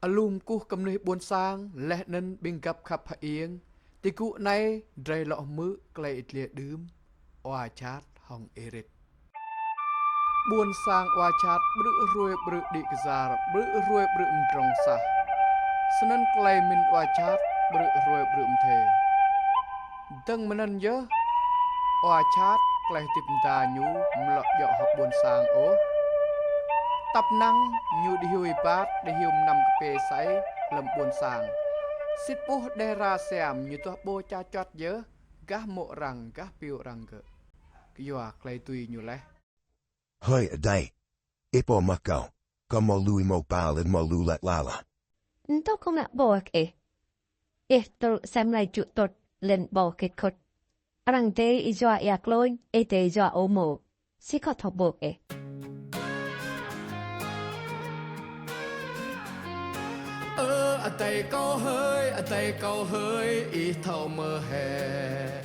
lùm cu cầm nơi buồn sang lẽ nên bình gặp khắp hạ yên thì cụ này rây lọ mứ clay ít liệt đướm oa chát hong erit buồn sang oa chát bự ruồi bự đi giả bự ruồi bự trong sa sân clay min oa chát bự ruồi bự thề đừng mình nhớ oa chát clay tìm ta nhú mlọ dọ học buồn sang ố tập năng như đi hui bát đi hiu nằm cái bề sấy lầm buồn sang xít bố đe ra xem như tua bô cha chót nhớ gác mộ rằng gác piu rằng gỡ cái dọa clay tùy như lẽ Hơi ở đây. Ipo mà cậu. Có mò lui mò bao lên mò lưu lẹt lala. Đâu không nạ bò kì. Tôi xem lại chủ tốt lên bò kì khốt. Rằng đây ý dọa ạc lôi, ý tế dọa ô mộ. Xí có thọc bò kì. ở tay câu hơi ít thầu mơ hè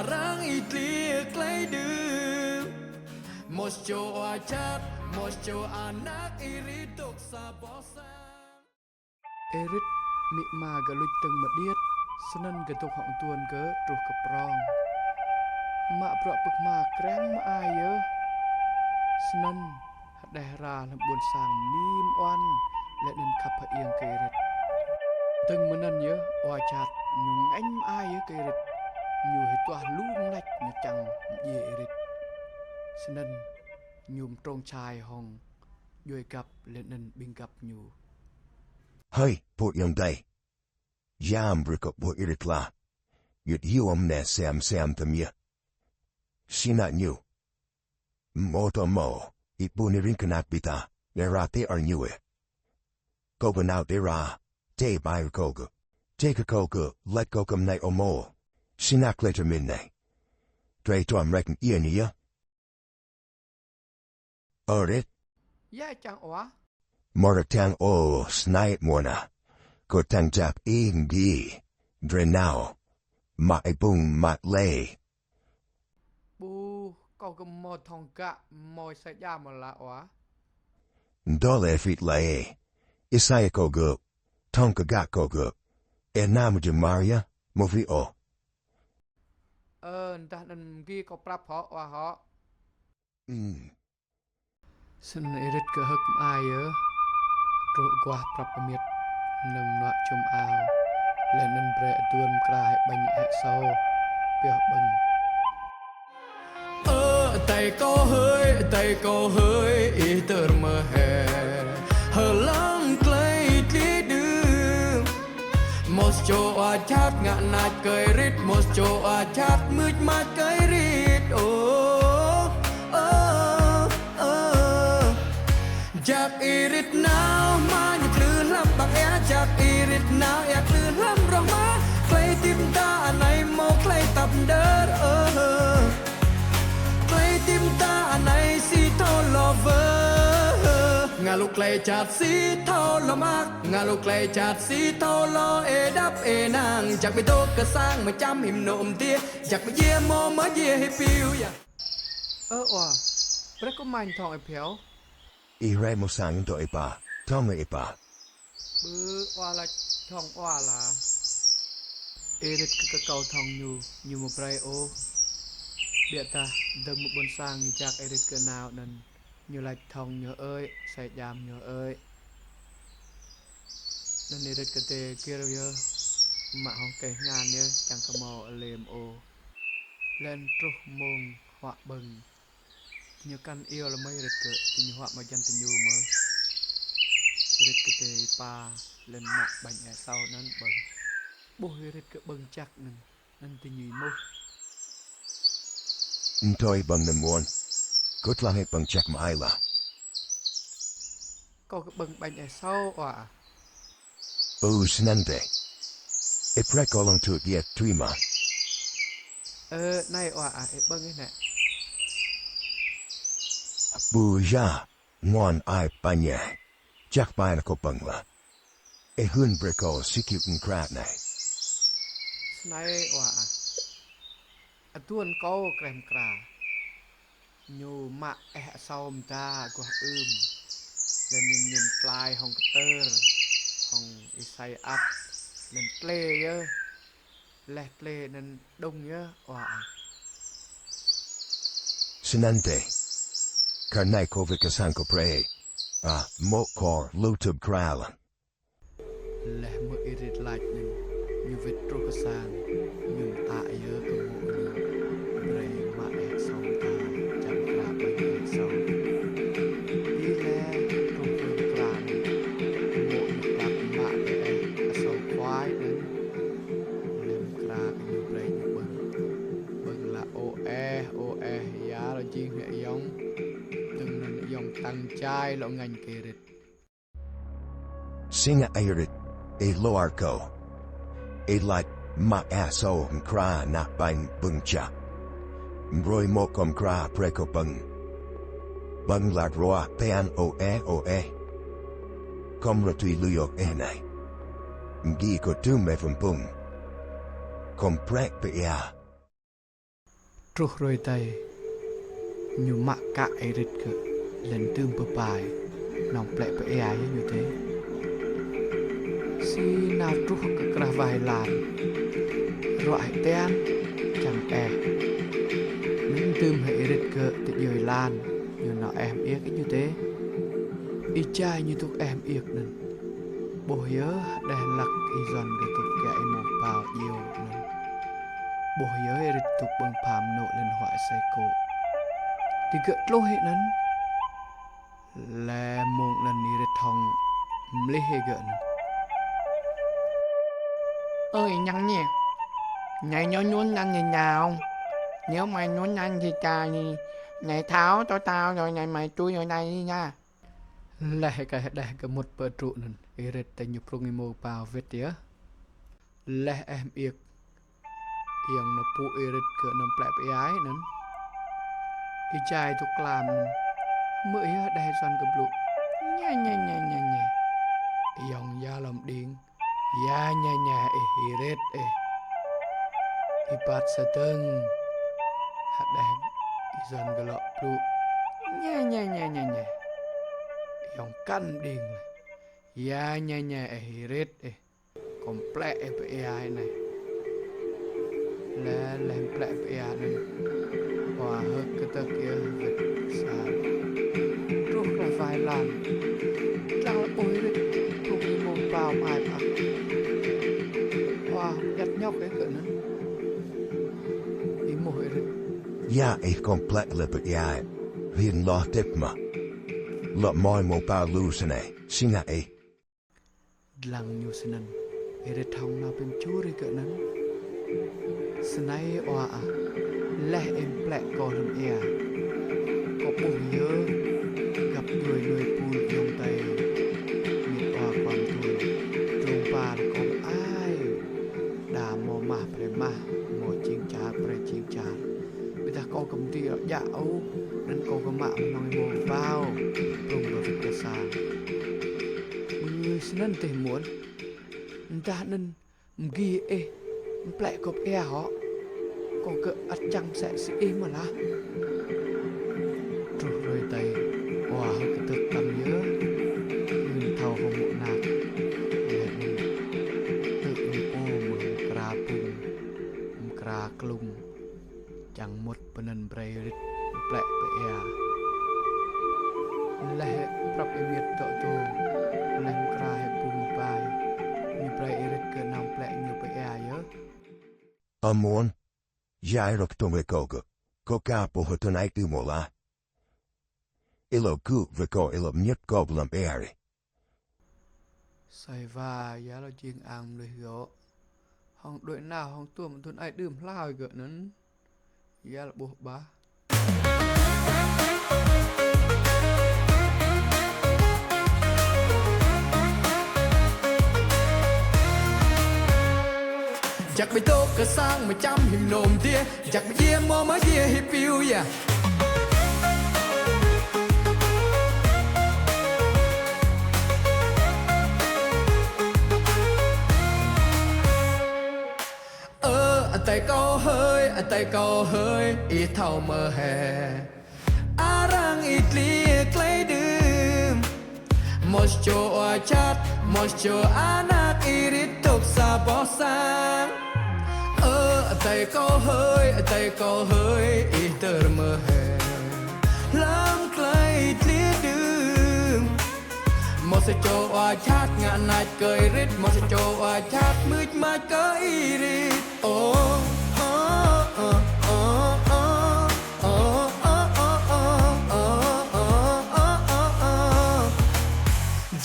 rang ít liệt lấy đưa một chỗ chat một chỗ anak iri tục sa bỏ sang erit mị mà gà lụt từng mà điết sân gà tục họng tuôn gớ trục cặp rong mạ bọ bực mà krem mà ai nhớ sân đè ra làm buồn sàng nim oan lại nên khắp hạ yên kê rệt từng mà năn nhớ oa chát nhung anh ai nhớ kê rệt nhiều hết toa lũ nách như chẳng dễ rệt sân nhung trong chai hồng đuôi gặp lại nên bình gặp nhiều Hơi, bột yung day. Yam brickup bo iritla. Yut hiwam ne sam tamya. Sinat nyu. Moto mo. Ipunirinkanak bita. Nerate ar nyue. Koba now dera. Te bai koga. Take a koga. Let kokam ne omo. Sinak later minne. Dre tom reckon iania. Orit. yeah chẳng oa Moratang o snight morna. Ko tang jap ing gi. Dre now. Ma bung mat lay. bu câu cầm mò thong gạ mò sai da mà lạ oa Dole fit lay. Isaya kogu. Tonka ga kogu. E namuja Maria. Movi o. ta nên ghi có prap họ oa họ sân erit cơ hực ai nhớ rồi qua prap miệt nâng nọ chum ao lên nên bre tuôn cài bánh hẹ sâu biểu bừng tay câu hơi ý tưởng mơ hè hờ lăng clay tí đưa một chỗ chat ngạn nát cười rít một chỗ chat mướt mát cười rítจากอีริตหนาวมาอย่าคลื่นลำบากแอจากอีริตหนาวอย่าคลื่นลำร้องมาใครติมตาในโมใครตับเดินใครติมตาในสีเทาลอเวอร์งาลูกใครจัดสีเทาลอมากงาลูกใครจัดสีเทาลอเอดับเอนางจากไปโตกระสร้างมาจำหิมโนมเตี้ยจากไปเยี่ยมโมมาเยี่ยให้ปิวอย่าว่ะเรื่องก็มันทองไอ้เพียวIre mo sang do ipa. Tonga ipa. bư oa là thong oa là erit cái cầu thong như một prai ô địa ta đừng một buồn sang như chắc erit cái nào nên như là thong nhớ ơi sai jam nhớ ơi nên erit cái tê kia rồi nhớ mà không kể ngàn nhớ chẳng có mò lềm ô lên trúc mông họa bừng như căn yêu là mấy erit cái thì như họa mà dân tình yêu mơ erit cái tê pa lên mặt bánh ở sau nên bừng bố erit cái bừng chắc nên tình yêu mơ Ntoy bang nam one. Gut lang bang check maila. có cái bừng bánh ở sau à Snande. Iprek olong tu yet tuima. này à bừng cái này Ja. Ngon ai panye. Jack baina ko bangla. Hun breko sikuten krat này. này tuôn câu kèm cà nhiều mạ sau ta của lên nhìn nhìn fly hồng tơ hong isai up nên play nhớ lẹ play nên đông nhớ oa Sinante. Karnaikovic Asanko Pre. Mokor Lutub Kralan. lẹ mưa irit lại nên như vết trôi cái sang nhưng ta nhớ cái mộ như bray mà em song ta chẳng ra bay em song đi lẹ trong cơn clan mộ như cặp mạ để em song khoái đến lên ra cái như bray như bừng là ô e giá là chiên hệ giống từng là dòng tăng chai lộ ngành kề rịch Singa Irit. A Loarco. A like ma aso kra na bang bungcha. Mroy mokom kra preko bung. Bung lat roa pean o e. Komra tui luyo enai. Ngi ko tume from bung. Comprek pe ya. trục rồi tay nhiều mạ cạ ấy rịch cơ lần tương bờ bài nòng plẹ bờ ai như thế si nào trục cái cà vài làn loại tên chẳng những tương hệ rịch cơ tự dời lan như nó em yếc như thế y chai như thuốc em yếc nên bố nhớ đè lắc y dần cái tục kẻ một bao yêu nên bố nhớ rịch tục bằng phàm nộ lên hoại say cổ thì gỡ lô hệ nấn là một lần đi rịch thòng lấy hệ gỡ nấn ơi nhăn nhỉ nhảy nhốn nhăn nhỉ nhào nếu mày nhốn nhăn thì chà thì nhảy tháo cho tao rồi nhảy mày chui ở đây đi nha lại cái một bờ trụ nấn y rịch tay nhục rung mô bao vết tía lẽ em yếc yang nó pu irit ke nam plek pe ai nan i chai tu klam mơ ya dai son ke blu nya yang ya lam ding ya nya irit i pat sateng hat dai i son ke lo blu nya yang kan ding ya nya irit komplek pe ai này là làm plek bia nên hòa hợp cái tơ kia vịt xà rút ra vài lần chẳng là bồi vịt thuộc đi một vào mai phẳng hòa gắt nhóc cái cửa nó ý mồi vịt Ya a complet lipit ya. Vien lo tipma. Lo moi mo pa lusene. Singa a. lăng nhiều sinh nần để thong nào bên chú đi cửa nó Snai oa lẽ em plek có làm có bùi nhớ gặp người bùi dòng tay miệt oa quan tuổi trông bà là con ai đà mò mà pre mà mò chiên chả bây giờ có công ty ở dạo nên có cái mạng nói mò vào trông vào việc cơ sản người xin tình muốn ta nên ghi plek cột họ có cỡ ắt chăng sẽ im mà lá rồi tay hòa cái thực tâm nhớ mình thầu không một nạt tự mình ô mừng cà bùng cà klung chẳng một bên bray plek pe lẽ prap imiet tọ tu lem cà hay bùng bay như bray cái nam plek như pe nhớ Amon. Jairok tomekoga. Kokapo hotonai tumola. Ilo ku viko ilo mnyet goblam eri. Sai va giá là chiên ăn lười gõ hong đội nào hong tua một tuần ai đơm lao gỡ nấn giá là bộ ba chắc bị tốt cả sang mà chăm hiểm nồm tia chắc bị yên mơ mới tia hiệp yêu ya tay câu hơi ít thâu mơ hè răng ít lia clay đêm một chỗ chát một chỗ anak irit tục xa bỏ sang tay câu hơi ít tờ mơ hè lắm clay lia đường một chỗ chát ngạn nát cười rít một chỗ chát mít mát có irit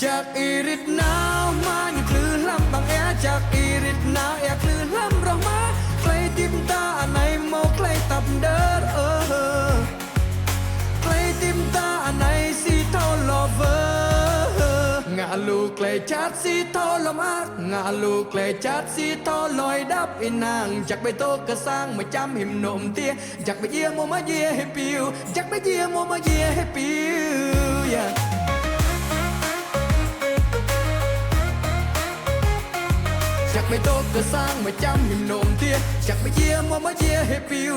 จากอีริตหนาวมาอยู่คลื่นลำบางแอจากอีริตหนาวแอคลื่นลำร้องมาใครติมตาในโมใครตับเดินใครติมตาในสีเทาลอเวอร์งาลูกใครจัดสีเทาลมากงาลูกใครจัดสีเทาลอยดับอินางจากไปโตกระสร้างมาจำหิมนมเตี้ยจากไปเยี่ยมมาเยี่ยให้ปิวจากไปเยี่ยมมาเยี่ยให้ปิวจากไม่โตก็สร้างมาจำหิมนมเตี้ยจากไม่เยี่ยมมาเยี่ยให้ปิว